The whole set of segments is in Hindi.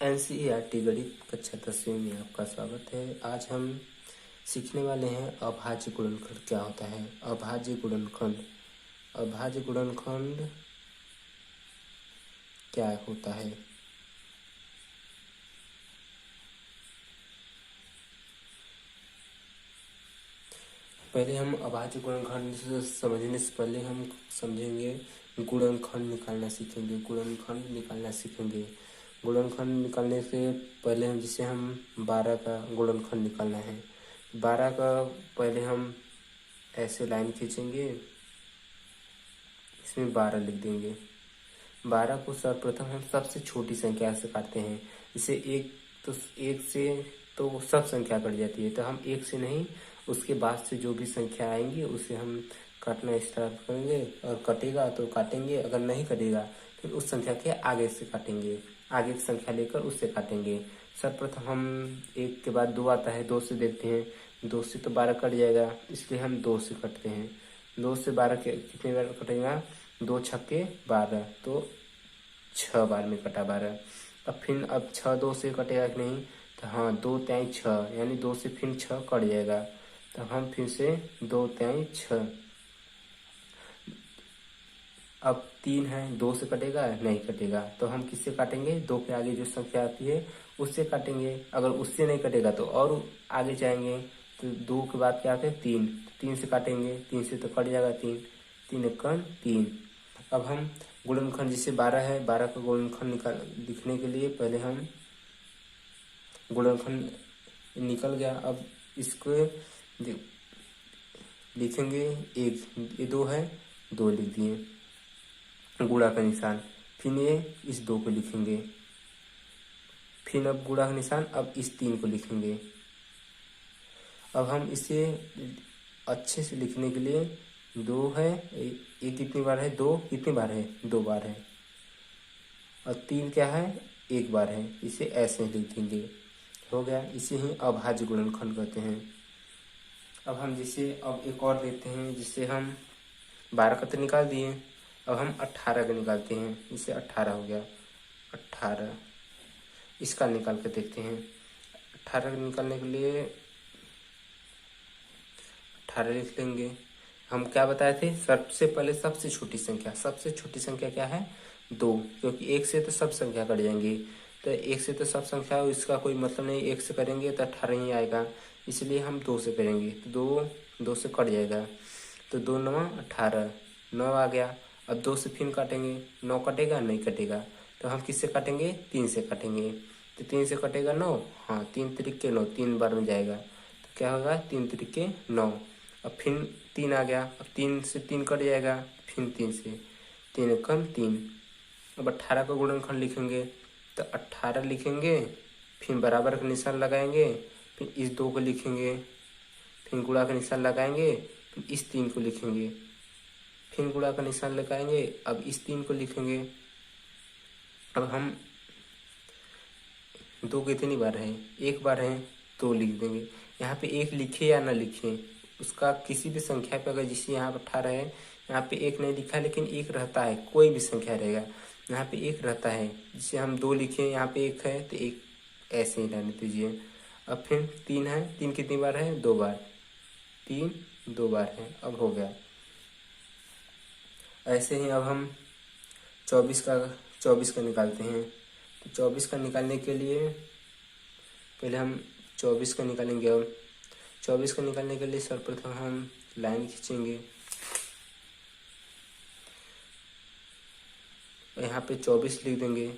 एनसीईआरटी गणित कक्षा 10वीं में आपका स्वागत है। आज हम सीखने वाले हैं अभाज्य गुणनखंड क्या होता है। अभाज्य गुणनखंड क्या होता है। पहले हम अभाज्य गुणनखंड से समझने से पहले हम समझेंगे गुणनखंड निकालना सीखेंगे। गुणनखंड निकालने से पहले हम 12 का गुणनखंड निकालना है। 12 का पहले हम ऐसे लाइन खींचेंगे, इसमें 12 लिख देंगे। 12 को सर्वप्रथम हम सबसे छोटी संख्या से काटते हैं। इसे एक से तो सब संख्या कट जाती है, तो हम एक से नहीं, उसके बाद से जो भी संख्या आएंगी उसे हम काटना स्टार्ट करेंगे। और कटेगा तो काटेंगे, अगर नहीं कटेगा फिर उस संख्या के आगे से काटेंगे, आगे की संख्या लेकर उससे काटेंगे। सर्वप्रथम हम एक के बाद 2 आता है, 2 से देखते हैं। 2 से तो 12 कट जाएगा, इसलिए हम 2 से काटते हैं। 2 से 12 कितने बार कटेगा? 2 छक्के 12, तो 6 बार में कटा 12। अब 6 2 से कटेगा कि नहीं? तो हाँ, 2 तिहाई 6, यानी 2 से फिर 6 कट जाएगा। तो हम फिर से 2 तिहाई 6। अब 3 है, 2 से कटेगा? नहीं कटेगा। तो हम किससे काटेंगे? 2 के आगे जो संख्या आती है उससे काटेंगे। अगर उससे नहीं कटेगा तो और आगे जाएंगे, तो 2 के बाद क्या आते हैं? 3। 3 से काटेंगे, 3 से तो कट जाएगा 3। 3 एकम 3। अब हम गुणनखंड, जैसे 12 है, 12 का गुणनखंड लिखने के लिए पहले हम गुणनखंड निकल गया। अब इसको लिखेंगे 1, ये 2 है, 2 लिख दिए गुणा का निशान। फिर ये इस 2 को लिखेंगे, फिर अब गुणा का निशान, अब इस 3 को लिखेंगे। अब हम इसे अच्छे से लिखने के लिए 2 है, ये कितनी बार है? 2 कितनी बार है? 2 बार है। और 3 क्या है? 1 बार है। इसे ऐसे लिख देंगे, हो गया। इसे ही अभाज्य गुणनखंड कहते हैं। अब हम अब एक और देते हैं, जिससे हम 12 का तो निकाल दिए, अब हम 18 का निकालते हैं। इसे 18 हो गया। 18 इसका निकाल कर देखते हैं। 18 निकालने के लिए 18 लिख लेंगे। हम क्या बताए थे? सबसे पहले सबसे छोटी संख्या क्या है? 2, क्योंकि 1 से तो सब संख्या कट जाएंगी। तो 1 से तो सब संख्या, इसका कोई मतलब नहीं। 1 से करेंगे तो 18 ही आएगा, इसलिए हम 2 से करेंगे तो 2 से कट जाएगा। तो 2 9 18, 9 आ गया। अब 2 से फिर काटेंगे, 9 कटेगा? नहीं कटेगा। तो हम किससे काटेंगे? 3 से काटेंगे। तो 3 से कटेगा 9, हाँ, 3 त्रिके 9, 3 बार में जाएगा, तो क्या होगा? 3 त्रिके 9। अब फिर 3 आ गया, अब 3 से 3 कट जाएगा, फिर 3 से 3 एकम 3। अब 18 का गुणनखंड लिखेंगे, तो 18 लिखेंगे, फिर बराबर का निशान लगाएंगे, फिर इस 2 को लिखेंगे, फिर गुणा का निशान लगाएंगे, फिर इस 3 को लिखेंगे, फिर गुणा का निशान लगाएंगे, अब इस 3 को लिखेंगे। अब हम 2 कितनी बार है? 1 बार है, 2 लिख देंगे। यहाँ पे 1 लिखे या ना लिखे, उसका किसी भी संख्या पे, अगर जैसे यहाँ पर 18 है, यहाँ पे 1 नहीं लिखा, लेकिन 1 रहता है, कोई भी संख्या रहेगा, यहाँ पे 1 रहता है। जिसे हम 2 लिखे, यहाँ पे 1 है, तो 1 ऐसे ही रहने दीजिए। अब फिर 3 है, 3 कितनी बार है? 2 बार। 3 2 बार है, अब हो गया। ऐसे ही अब हम 24 का निकालते हैं। तो 24 का निकालने के लिए पहले हम 24 का निकालेंगे। अब 24 का निकालने के लिए सर्वप्रथम हम लाइन खींचेंगे, यहाँ पे 24 लिख देंगे।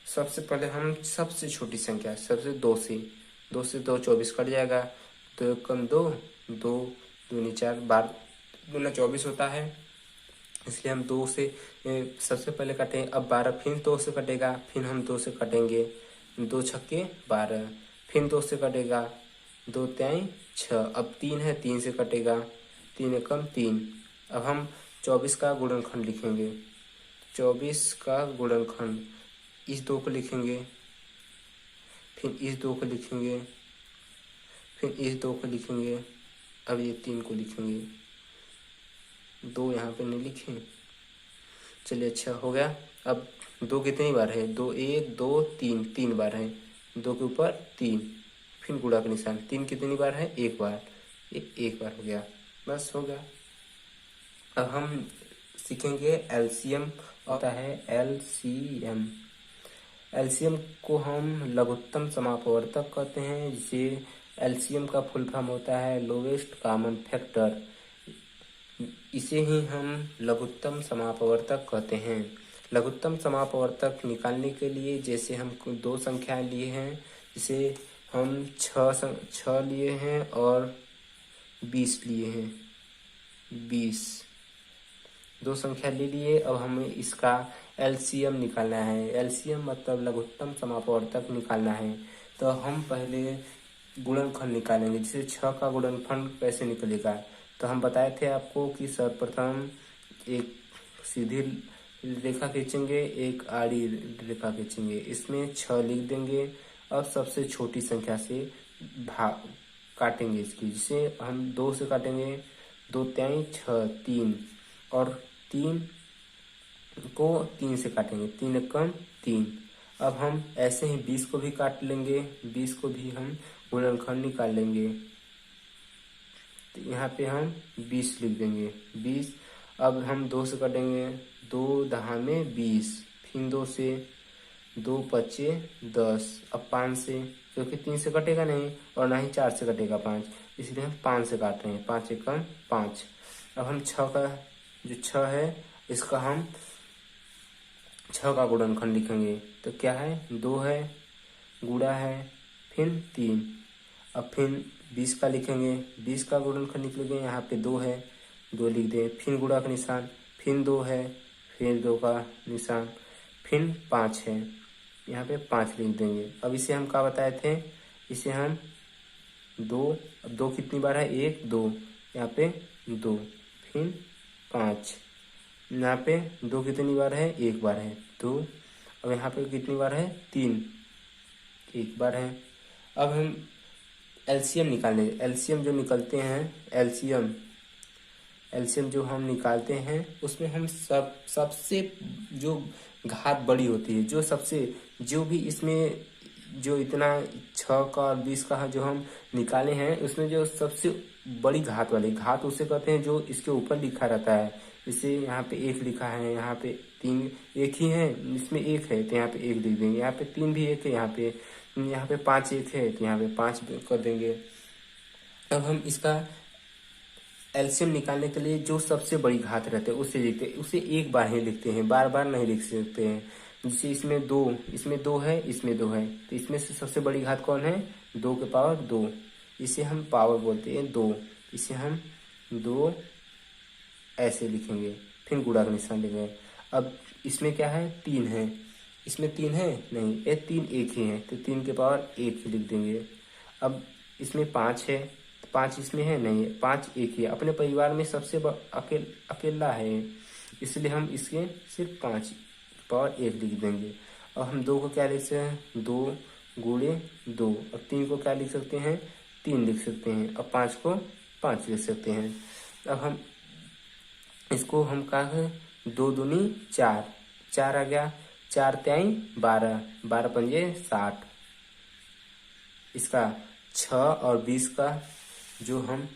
सबसे पहले हम सबसे छोटी संख्या, सबसे 2 से 2 24 कट जाएगा। 2 एकम 2, 2 दूनी 4, 12 दूना 24 होता है, इसलिए हम 2 से सबसे पहले काटें। अब 12 फिर 2 से कटेगा, फिर हम 2 से काटेंगे, 2 छक्के 12, फिर 2 से कटेगा, 2 तिहाई 6। अब 3 है, 3 से कटेगा, 3 एकम 3। अब हम 24 का गुणनखंड लिखेंगे। 24 का गुणनखंड, इस 2 को लिखेंगे, फिर इस 2 को लिखेंगे, फिर इस 2 को लिखेंगे, अब ये 3 को लिखेंगे। 2 यहाँ पे नहीं लिखे, चलिए, अच्छा हो गया। अब दो कितनी बार है, दो, एक, दो, तीन, तीन बार है, दो के ऊपर तीन, फिर गुणा का निशान, तीन कितनी बार है, एक बार, ये एक बार हो गया, बस हो गया। अब हम सीखेंगे एलसीएम, होता है एलसीएम। एलसीएम को हम लघुत्तम समापवर्तक कहते हैं, जिसे एलसीएम का फुल फॉर्म होता है लोवेस्ट कॉमन फैक्टर। इसे ही हम लघुत्तम समापवर्तक कहते हैं। लघुत्तम समापवर्तक निकालने के लिए जैसे हम दो संख्याएं लिए हैं, जिसे हम छः लिए हैं और 20 लिए हैं, 20 दो संख्या ले लिए। अब हमें इसका एलसीएम निकालना है। एलसीएम मतलब लघुत्तम समापवर्तक निकालना है। तो हम पहले गुणनखंड निकालेंगे, जैसे 6 का गुणनखंड कैसे निकलेगा। तो हम बताए थे आपको कि सर्वप्रथम एक सीधी रेखा खींचेंगे, एक आड़ी रेखा खींचेंगे, इसमें 6 लिख देंगे और सबसे छोटी संख्या से भाग काटेंगे इसकी, जिसे हम 2 से काटेंगे, 2 तिहाई 6, 3, और 3 को 3 से काटेंगे, 3 एकम 3। अब हम ऐसे ही 20 को भी काट लेंगे, 20 को भी हम गुणनखंड निकाल लेंगे। तो यहाँ पे हम 20 लिख देंगे, 20। अब हम 2 से काटेंगे, 2 दहा में 20, फिर 2 से, 2 पचे 10, अब 5 से, क्योंकि 3 से कटेगा नहीं और ना ही 4 से कटेगा 5, इसलिए हम 5 से काट रहे हैं, 5 एकम 5। अब हम 6 का जो 6 है, इसका हम 6 का गुणनखंड लिखेंगे। तो क्या है, 2 है, गुणा है, फिर 3, अब फिर 20 का लिखेंगे, 20 का गुणनखंड निकलेंगे, यहाँ पे 2 है, 2 लिख दें, फिर गुणा का निशान, फिर 2 है, फिर 2 का निशान, फिर 5 है, यहाँ पे 5 लिख देंगे। अब इसे हम क्या बताए थे, इसे हम 2, अब 2 कितनी बार है, 1, 2, यहाँ पे 2, फिर 5, यहाँ पे 2 कितनी बार है, 1 बार है, 2। अब यहाँ पे कितनी बार है, 3, 1 बार है। अब हम एलसीएम निकालें। एलसीएम जो निकलते हैं, एलसीएम जो हम निकालते हैं, उसमें हम सबसे जो घात बड़ी होती है, जो भी इसमें जो इतना 6 का और 20 का जो हम निकाले हैं, उसमें जो सबसे बड़ी घात वाली घात उसे कहते हैं, जो इसके ऊपर लिखा रहता है। जैसे यहाँ पे 1 लिखा है, यहाँ पे 3 एक ही है, इसमें 1 है तो यहाँ पे 1 लिख देंगे, यहाँ पे 3 भी 1 है, यहाँ पे 5 1 है तो यहाँ पे 5 कर देंगे। अब हम इसका एलसीएम निकालने के लिए जो सबसे बड़ी घात रहते हैं उसे लिखते हैं, उसे एक बार ही लिखते हैं, बार बार नहीं लिख सकते हैं। जैसे इसमें 2 है, इसमें 2 है, तो इसमें से सबसे बड़ी घात कौन है, 2 के पावर 2, इसे हम पावर बोलते हैं 2, इसे हम 2 ऐसे लिखेंगे, फिर गुणा का निशान लेंगे। अब इसमें क्या है, 3 है, इसमें 3 है नहीं, ये 3 एक ही है, तो 3 के पावर 1 ही लिख देंगे। अब इसमें 5 है, 5 इसमें है नहीं, 5 एक ही है, अपने परिवार में सबसे अकेला है, इसलिए हम इसके सिर्फ 5 पावर 1 लिख देंगे। और हम 2 को क्या लिख सकते हैं, 2 गुणे 2, और 3 को क्या लिख सकते हैं, 3 लिख सकते हैं, और 5 को 5 लिख सकते हैं। अब हम इसको हम कहा है 2 दूनी 4, 4 आ गया, 4 तिहाई 12, 12 पंजे 60। इसका 6 और 20 का जो हम,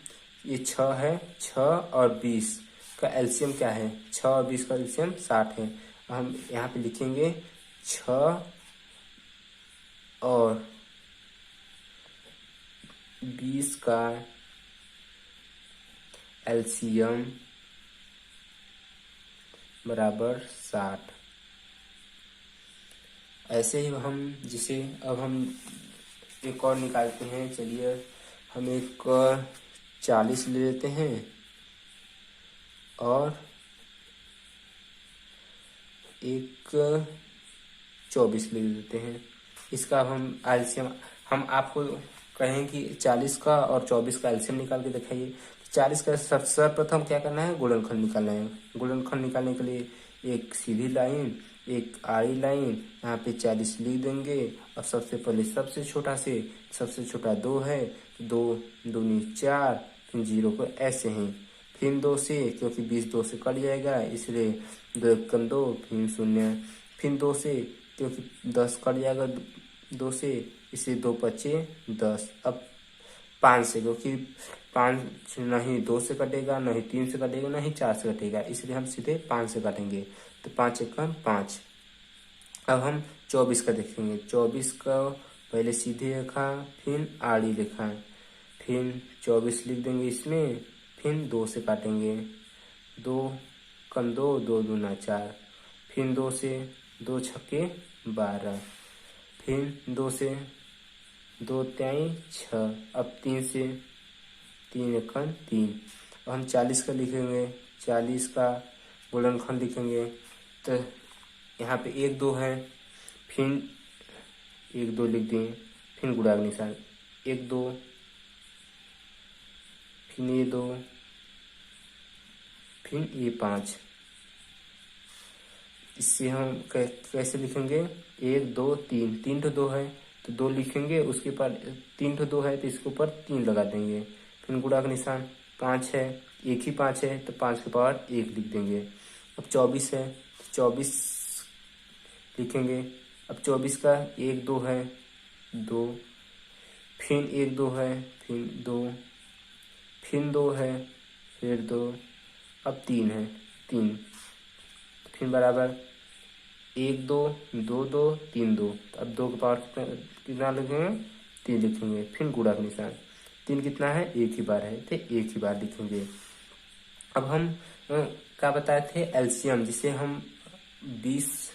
ये 6 है, 6 और 20 का एलसीएम क्या है, 6 और 20 का एलसीएम 60 है। हम यहाँ पे लिखेंगे 6 और 20 का एलसीएम बराबर 60। ऐसे ही हम जिसे अब हम एक और निकालते हैं, चलिए हम एक 40 ले लेते हैं और एक 24 ले लेते हैं। इसका हम एलसीएम, हम आपको कहें कि 40 का और 24 का एलसीएम निकाल के दिखाइए। 40 का सर्वप्रथम क्या करना है, गुणनखंड निकालना है। गुणनखंड निकालने के लिए एक सीधी लाइन, एक आड़ी लाइन, यहाँ पे 40 लिख देंगे, और सबसे पहले सबसे छोटा 2 है, 2 दूनी 4, फिर 0 को ऐसे ही फिर 2 से, क्योंकि 20 2 से कट जाएगा इसलिए 2 एक कम 2, फिर 0। फिर 2 से, क्योंकि 10 कट जाएगा 2 से, इसलिए 2 पचे 10। अब 5 से, क्योंकि 5 नहीं 2 से कटेगा, नहीं 3 से कटेगा, नहीं 4 से कटेगा, इसलिए हम सीधे 5 से काटेंगे। तो 5 एकम 5। अब हम 24 का देखेंगे। 24 का पहले सीधे लिखा, फिर आड़ी लिखा, फिर 24 लिख देंगे इसमें, फिर 2 से काटेंगे। 2 कम 2, 2 दूना 4, फिर 2 से, 2 छक्के 12, फिर 2 से, 2 त्याई 6। अब 3 से, 3 एकम 3। अब हम 40 का लिखेंगे। 40 का गुणनखंड लिखेंगे। तो यहाँ पे 1 2 है, फिर 1 2 लिख दिए, फिर गुणा का निशान 1 2, फिर ये 2, फिर ये 5। इससे हम कैसे लिखेंगे? 1 2 3, 3 तो 2 है तो 2 लिखेंगे, उसके ऊपर 3 तो 2 है तो इसके ऊपर 3 लगा देंगे, फिर गुणा का निशान 5 है, एक ही 5 है तो 5 के पावर 1 लिख देंगे। अब 24 है तो 24 लिखेंगे। अब 24 का 1 2 है 2, फिर 1 2 है, फिर 2, फिर 2 है, फिर 2, अब 3 है 3, फिर बराबर 1 2 2 2 3 2। तो अब 2 के पावर कितना लिखेंगे? 3 लिखेंगे, फिर गुणा का निशान। 3 कितना है? एक ही बार है तो एक ही बार लिखेंगे। अब हम क्या बताए थे? एलसीएम, जिसे हम 20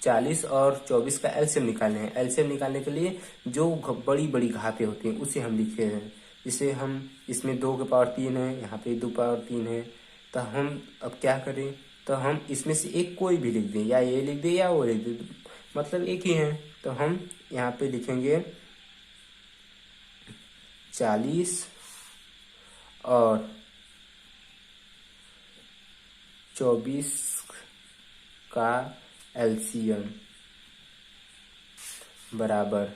40 और 24 का एलसीएम निकालने हैं। एलसीएम निकालने के लिए जो बड़ी बड़ी घातें होती हैं उसे हम लिखे हैं। जिसे हम इसमें 2 के पावर 3 है, यहाँ पे 2 पावर 3 है, तो हम अब क्या करें? तो हम इसमें से एक कोई भी लिख दें, या ये लिख दें या वो लिख दें, मतलब एक ही है। तो हम यहाँ पे लिखेंगे 40 और 24 का एलसीएम बराबर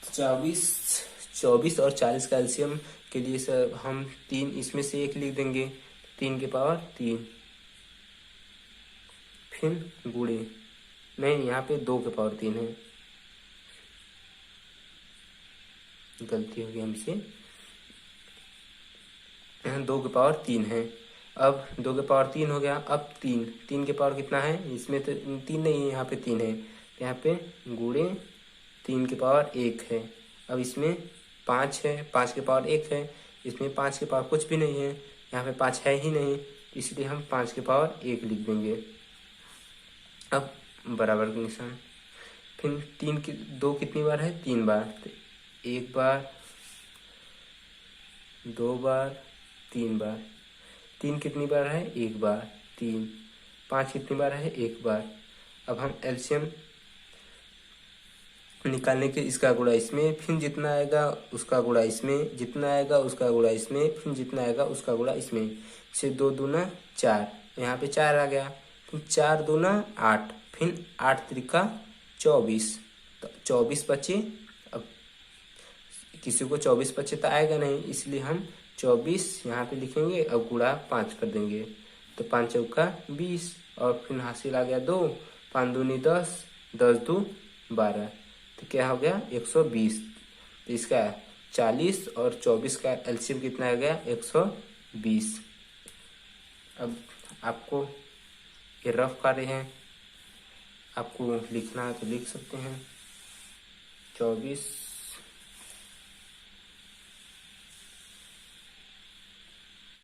24 और 40 का एलसीएम के लिए सर हम 3 इसमें से एक लिख देंगे, 3 के पावर 3, फिर गुणे, नहीं यहाँ पे 2 के पावर 3 है, गलती हो गई हमसे, 2 के पावर 3 है। अब 2 के पावर 3 हो गया। अब 3 के पावर कितना है? इसमें तो 3 नहीं है, यहाँ पे 3 है, यहाँ पे गुणे 3 के पावर 1 है। अब इसमें 5 है, 5 के पावर 1 है, इसमें 5 के पावर कुछ भी नहीं है, यहाँ पे 5 है ही नहीं, इसलिए हम 5 के पावर 1 लिख देंगे। अब बराबर का निशान, फिर 2 कितनी बार है? 3 बार, तो 1 बार 2 बार 3 बार। 3 कितनी बार है? 1 बार 3। 5 कितनी बार है? 1 बार। अब हम एलसीएम निकालने के इसका गुणा इसमें, फिर जितना आएगा उसका गुणा इसमें, जितना आएगा उसका गुणा इसमें, फिर जितना आएगा उसका गुणा इसमें, से 2 दूना 4, यहाँ पे 4 आ गया, फिर 4 दूना 8, फिर 8 त्रिका 24, तो 24 बचे। अब किसी को 24 बचे तो आएगा नहीं, इसलिए हम 24 यहाँ पे लिखेंगे, अब गुणा 5 कर देंगे, तो 5 चौका 20, और फिर हासिल आ गया 2, 5 दूनी 10, 10 दू 12, तो क्या हो गया? 120। तो इसका 40 और 24 का एलसीएम कितना आ गया? 120। अब आपको ये रफ कार्य है, आपको लिखना है तो लिख सकते हैं। 24